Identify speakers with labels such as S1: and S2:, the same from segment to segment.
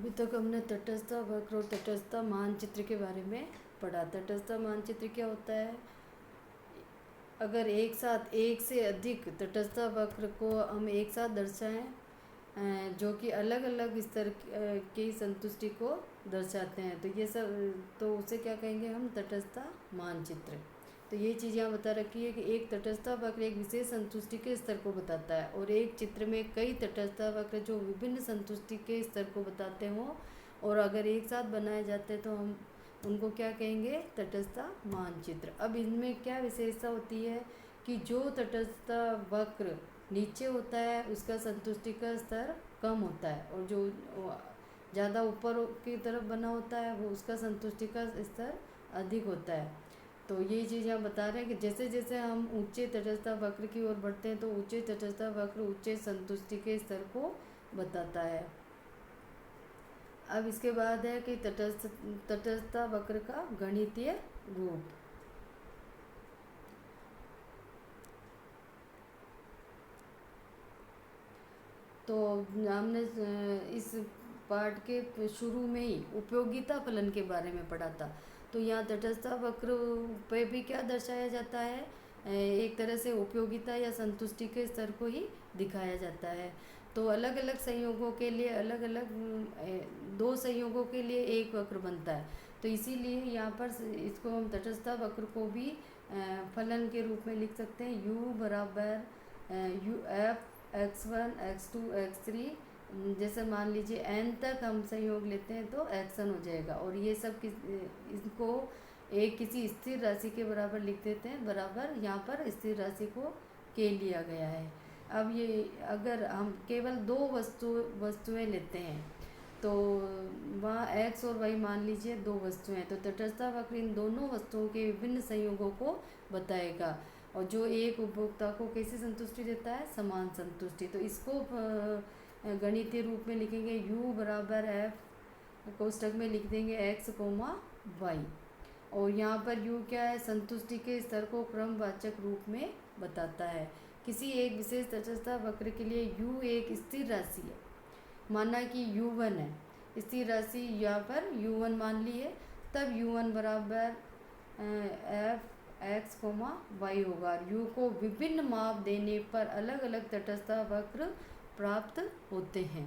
S1: अभी तक हमने तटस्थ वक्र और तटस्थ मानचित्र के बारे में पढ़ा। तटस्थ मानचित्र क्या होता है? अगर एक साथ एक से अधिक तटस्थ वक्र को हम एक साथ दर्शाएं जो कि अलग अलग स्तर की संतुष्टि को दर्शाते हैं, तो ये सब, तो उसे क्या कहेंगे हम? तटस्थ मानचित्र। तो ये चीज़ यहाँ बता रखी है कि एक तटस्थ वक्र एक विशेष संतुष्टि के स्तर को बताता है, और एक चित्र में कई तटस्थ वक्र जो विभिन्न संतुष्टि के स्तर को बताते हों और अगर एक साथ बनाए जाते हैं तो हम उनको क्या कहेंगे? तटस्थ मानचित्र। अब इनमें क्या विशेषता होती है कि जो तटस्थ वक्र नीचे होता है उसका संतुष्टि का स्तर कम होता है, और जो ज़्यादा ऊपर की तरफ बना होता है वो उसका संतुष्टि का स्तर अधिक होता है। तो ये चीज़ हम बता रहे हैं कि जैसे जैसे हम ऊंचे तटस्थ वक्र की ओर बढ़ते हैं तो ऊंचे तटस्थ वक्र ऊंचे संतुष्टि के स्तर को बताता है। अब इसके बाद है कि तटस्थ वक्र का गणितीय रूप। तो हमने इस पाठ के शुरू में ही उपयोगिता फलन के बारे में पढ़ा था। तो यहाँ तटस्थ वक्र पे भी क्या दर्शाया जाता है? एक तरह से उपयोगिता या संतुष्टि के स्तर को ही दिखाया जाता है। तो अलग अलग संयोगों के लिए अलग अलग दो संयोगों के लिए एक वक्र बनता है। तो इसीलिए यहाँ पर इसको हम तटस्थ वक्र को भी फलन के रूप में लिख सकते हैं। u बराबर U F x1 x2 x3, जैसे मान लीजिए n तक हम संयोग लेते हैं तो xn हो जाएगा, और ये सब इनको एक किसी स्थिर राशि के बराबर लिख देते हैं। बराबर यहाँ पर स्थिर राशि को k लिया गया है। अब ये अगर हम केवल दो वस्तुएं लेते हैं तो वहाँ x और y मान लीजिए दो वस्तुएं हैं, तो तटस्थ वक्र इन दोनों वस्तुओं के विभिन्न संयोगों को बताएगा, और जो एक उपभोक्ता को कैसी संतुष्टि देता है? समान संतुष्टि। तो इसको गणितीय रूप में लिखेंगे u बराबर f, कोष्टक में लिख देंगे x कोमा y, और यहाँ पर u क्या है? संतुष्टि के स्तर को क्रमवाचक रूप में बताता है। किसी एक विशेष तटस्थ वक्र के लिए u एक स्थिर राशि है, माना कि u1 है, स्थिर राशि यहाँ पर u1 मान ली है, तब u1 बराबर f x कोमा y होगा। u को विभिन्न माप देने पर अलग अलग तटस्थ वक्र प्राप्त होते हैं।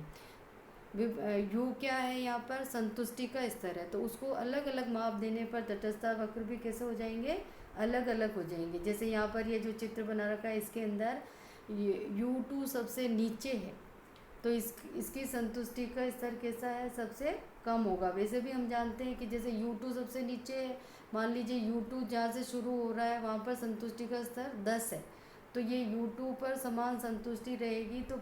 S1: u क्या है? यहाँ पर संतुष्टि का स्तर है, तो उसको अलग अलग माप देने पर तटस्थ वक्र भी कैसे हो जाएंगे? अलग अलग हो जाएंगे। जैसे यहाँ पर ये जो चित्र बना रखा है इसके अंदर ये u2 सबसे नीचे है, तो इसकी संतुष्टि का स्तर कैसा है? सबसे कम होगा। वैसे भी हम जानते हैं कि जैसे u2 सबसे नीचे है, मान लीजिए u2 जहाँ से शुरू हो रहा है वहाँ पर संतुष्टि का स्तर 10 है, तो ये u2 पर समान संतुष्टि रहेगी। तो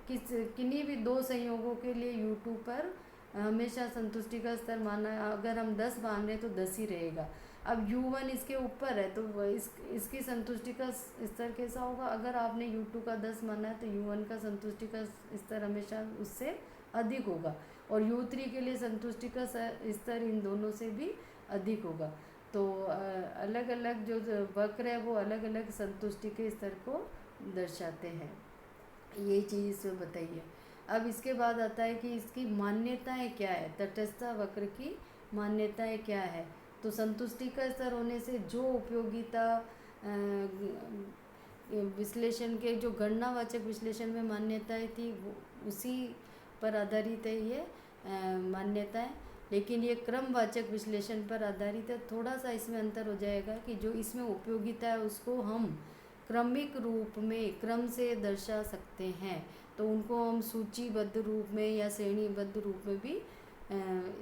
S1: किन्हीं भी दो संयोगों के लिए u2 पर हमेशा संतुष्टि का स्तर माना, अगर हम 10 मान रहे तो 10 ही रहेगा। अब u1 इसके ऊपर है तो इसकी संतुष्टि का स्तर कैसा होगा? अगर आपने u2 का 10 माना है तो u1 का संतुष्टि का स्तर हमेशा उससे अधिक होगा, और u3 के लिए संतुष्टि का स्तर इन दोनों से भी अधिक होगा। तो अलग अलग जो वक्र है वो अलग अलग संतुष्टि के स्तर को दर्शाते हैं। ये चीज़ इसमें बताइए। अब इसके बाद आता है कि इसकी मान्यताएं क्या है? तटस्थ वक्र की मान्यताएं क्या है? तो संतुष्टि का स्तर होने से जो उपयोगिता विश्लेषण के जो गणनावाचक विश्लेषण में मान्यताएं थी वो उसी पर आधारित है ये मान्यताएं, लेकिन ये क्रमवाचक विश्लेषण पर आधारित है। थोड़ा सा इसमें अंतर हो जाएगा कि जो इसमें उपयोगिता है उसको हम क्रमिक रूप में क्रम से दर्शा सकते हैं, तो उनको हम सूचीबद्ध रूप में या श्रेणीबद्ध रूप में भी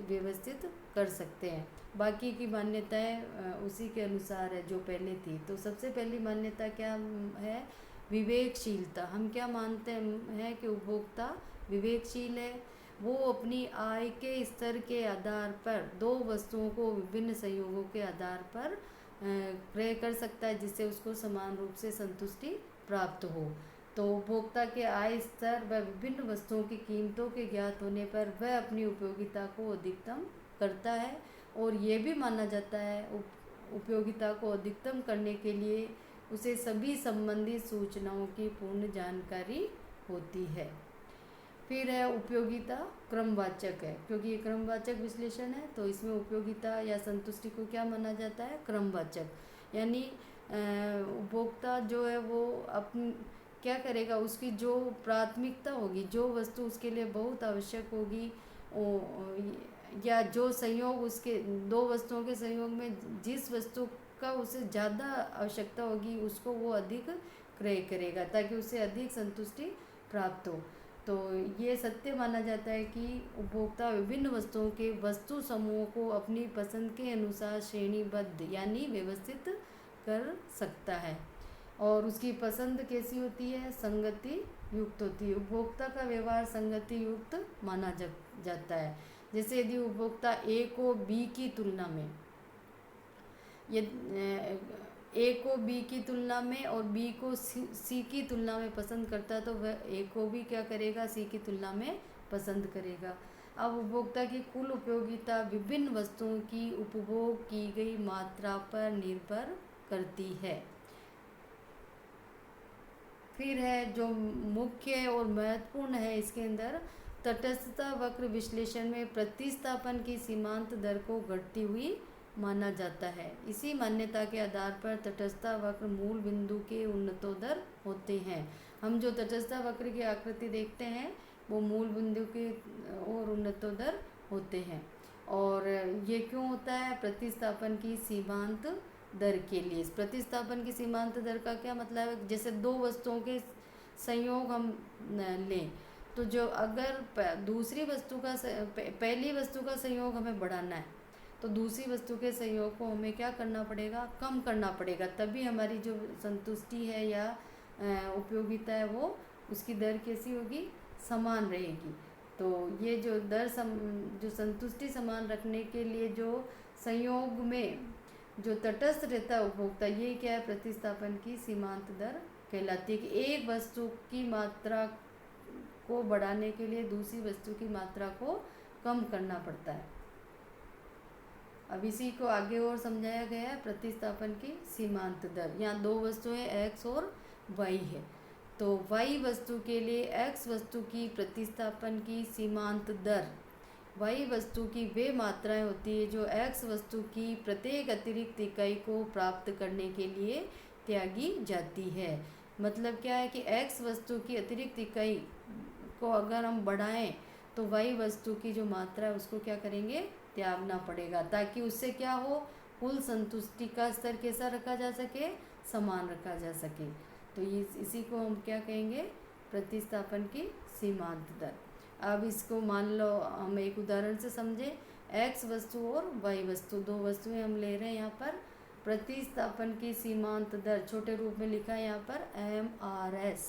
S1: व्यवस्थित कर सकते हैं। बाकी की मान्यताएं उसी के अनुसार है जो पहले थी। तो सबसे पहली मान्यता क्या है? विवेकशीलता। हम क्या मानते हैं कि उपभोक्ता विवेकशील है, वो अपनी आय के स्तर के आधार पर दो वस्तुओं को विभिन्न संयोगों के आधार पर क्रय कर सकता है जिससे उसको समान रूप से संतुष्टि प्राप्त हो। तो उपभोक्ता के आय स्तर व विभिन्न वस्तुओं की कीमतों के ज्ञात होने पर वह अपनी उपयोगिता को अधिकतम करता है, और ये भी माना जाता है उपयोगिता को अधिकतम करने के लिए उसे सभी संबंधित सूचनाओं की पूर्ण जानकारी होती है। फिर है उपयोगिता क्रमवाचक है, क्योंकि ये क्रमवाचक विश्लेषण है तो इसमें उपयोगिता या संतुष्टि को क्या माना जाता है, क्रमवाचक। यानी उपभोक्ता जो है वो अपन क्या करेगा, उसकी जो प्राथमिकता होगी, जो वस्तु उसके लिए बहुत आवश्यक होगी, या जो संयोग उसके दो वस्तुओं के संयोग में जिस वस्तु का उसे ज़्यादा आवश्यकता होगी उसको वो अधिक क्रय करेगा ताकि उसे अधिक संतुष्टि प्राप्त हो। तो ये सत्य माना जाता है कि उपभोक्ता विभिन्न वस्तुओं के वस्तु समूहों को अपनी पसंद के अनुसार श्रेणीबद्ध यानी व्यवस्थित कर सकता है, और उसकी पसंद कैसी होती है, संगति युक्त होती है। उपभोक्ता का व्यवहार संगति युक्त माना जाता है। जैसे यदि उपभोक्ता ए को बी की तुलना में ए को बी की तुलना में और बी को सी की तुलना में पसंद करता है तो वह ए को भी क्या करेगा, सी की तुलना में पसंद करेगा। अब उपभोक्ता की कुल उपयोगिता विभिन्न वस्तुओं की उपभोग की गई मात्रा पर निर्भर करती है। फिर है जो मुख्य और महत्वपूर्ण है इसके अंदर, तटस्थता वक्र विश्लेषण में प्रतिस्थापन की सीमांत दर को घटती हुई माना जाता है। इसी मान्यता के आधार पर तटस्थता वक्र मूल बिंदु के उन्नतोदर होते हैं। हम जो तटस्थता वक्र की आकृति देखते हैं वो मूल बिंदु के और उन्नतोदर होते हैं। और ये क्यों होता है, प्रतिस्थापन की सीमांत दर के लिए। प्रतिस्थापन की सीमांत दर का क्या मतलब है, जैसे दो वस्तुओं के संयोग हम लें तो जो अगर दूसरी वस्तु का पहली वस्तु का संयोग हमें बढ़ाना है तो दूसरी वस्तु के संयोग को हमें क्या करना पड़ेगा, कम करना पड़ेगा, तभी हमारी जो संतुष्टि है या उपयोगिता है वो उसकी दर कैसी होगी, समान रहेगी। तो ये जो दर जो संतुष्टि समान रखने के लिए जो संयोग में जो तटस्थ रहता है उपभोक्ता, ये क्या है, प्रतिस्थापन की सीमांत दर कहलाती है कि एक वस्तु की मात्रा को बढ़ाने के लिए दूसरी वस्तु की मात्रा को कम करना पड़ता है। अब इसी को आगे और समझाया गया है प्रतिस्थापन की सीमांत दर। यहाँ दो वस्तुएं x और y है, तो y वस्तु के लिए x वस्तु की प्रतिस्थापन की सीमांत दर y वस्तु की वे मात्राएं होती है जो x वस्तु की प्रत्येक अतिरिक्त इकाई को प्राप्त करने के लिए त्यागी जाती है। मतलब क्या है कि x वस्तु की अतिरिक्त इकाई को अगर हम बढ़ाएं तो y वस्तु की जो मात्रा है उसको क्या करेंगे, त्यागना पड़ेगा, ताकि उससे क्या हो, कुल संतुष्टि का स्तर कैसा रखा जा सके, समान रखा जा सके। तो इसी को हम क्या कहेंगे, प्रतिस्थापन की सीमांत दर। अब इसको मान लो हम एक उदाहरण से समझें, x वस्तु और y वस्तु, दो वस्तुएं हम ले रहे हैं यहाँ पर। प्रतिस्थापन की सीमांत दर छोटे रूप में लिखा है यहाँ पर MRS,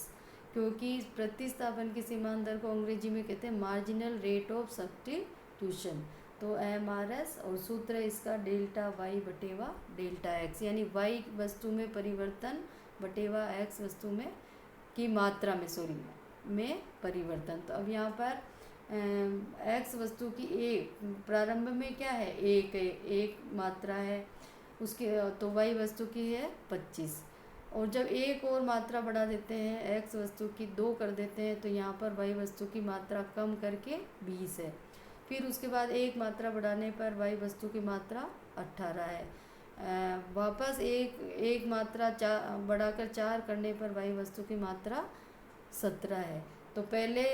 S1: क्योंकि प्रतिस्थापन की सीमांत दर को अंग्रेजी में कहते हैं मार्जिनल रेट ऑफ सब्स्टिट्यूशन। तो MRS और सूत्र इसका डेल्टा वाई बटेवा डेल्टा एक्स, यानी y वस्तु में परिवर्तन बटेवा x वस्तु में की मात्रा में परिवर्तन। तो अब यहाँ पर x वस्तु की प्रारंभ में क्या है, एक मात्रा है उसके, तो y वस्तु की है 25, और जब एक और मात्रा बढ़ा देते हैं x वस्तु की 2 कर देते हैं तो यहाँ पर y वस्तु की मात्रा कम करके 20 है। फिर उसके बाद एक मात्रा बढ़ाने पर y वस्तु की मात्रा 18 है। वापस एक मात्रा बढ़ाकर 4 करने पर y वस्तु की मात्रा 17 है। तो पहले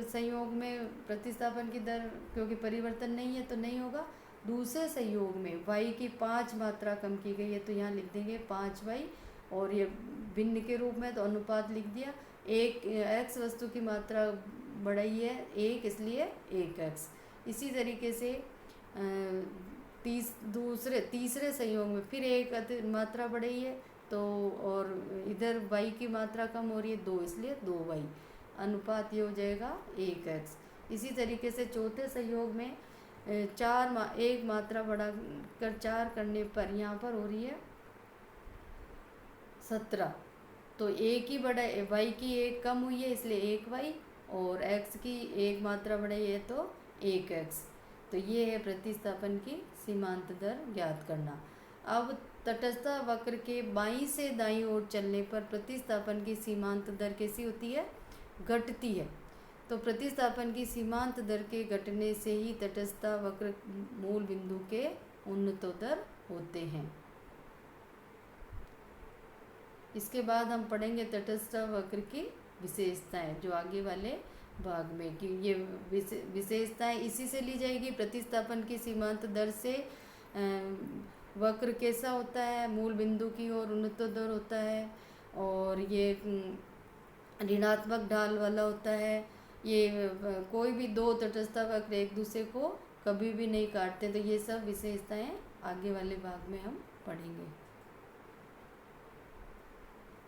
S1: संयोग में प्रतिस्थापन की दर क्योंकि परिवर्तन नहीं है तो नहीं होगा। दूसरे संयोग में y की 5 मात्रा कम की गई है तो यहाँ लिख देंगे 5y, और ये भिन्न के रूप में तो अनुपात लिख दिया। एक x वस्तु की मात्रा बढ़ाई है 1, इसलिए 1x। इसी तरीके से तीसरे संयोग में फिर एक मात्रा बढ़ी है तो, और इधर y की मात्रा कम हो रही है 2, इसलिए 2y, अनुपात ये हो जाएगा 1x। इसी तरीके से चौथे संयोग में एक मात्रा बढ़ाकर 4 करने पर यहाँ पर हो रही है 17, तो एक ही बढ़ा, y की 1 कम हुई है इसलिए 1y, और x की 1 मात्रा बढ़ी है तो 1x। तो ये है प्रतिस्थापन की सीमांत दर ज्ञात करना। अब तटस्थता वक्र के बाईं से दाईं ओर चलने पर प्रतिस्थापन की सीमांत दर कैसी होती है, घटती है। तो प्रतिस्थापन की सीमांत दर के घटने से ही तटस्थता वक्र मूल बिंदु के उन्नतोत्तर होते हैं। इसके बाद हम पढ़ेंगे तटस्थता वक्र की विशेषताएं, जो आगे वाले भाग में कि ये विशेषताएं इसी से ली जाएगी। प्रतिस्थापन की सीमांत दर से वक्र कैसा होता है, मूल बिंदु की ओर उन्नतोत्तर होता है, और ये ऋणात्मक ढाल वाला होता है। ये कोई भी दो तटस्थता वक्र एक दूसरे को कभी भी नहीं काटते। तो ये सब विशेषताएं आगे वाले भाग में हम पढ़ेंगे।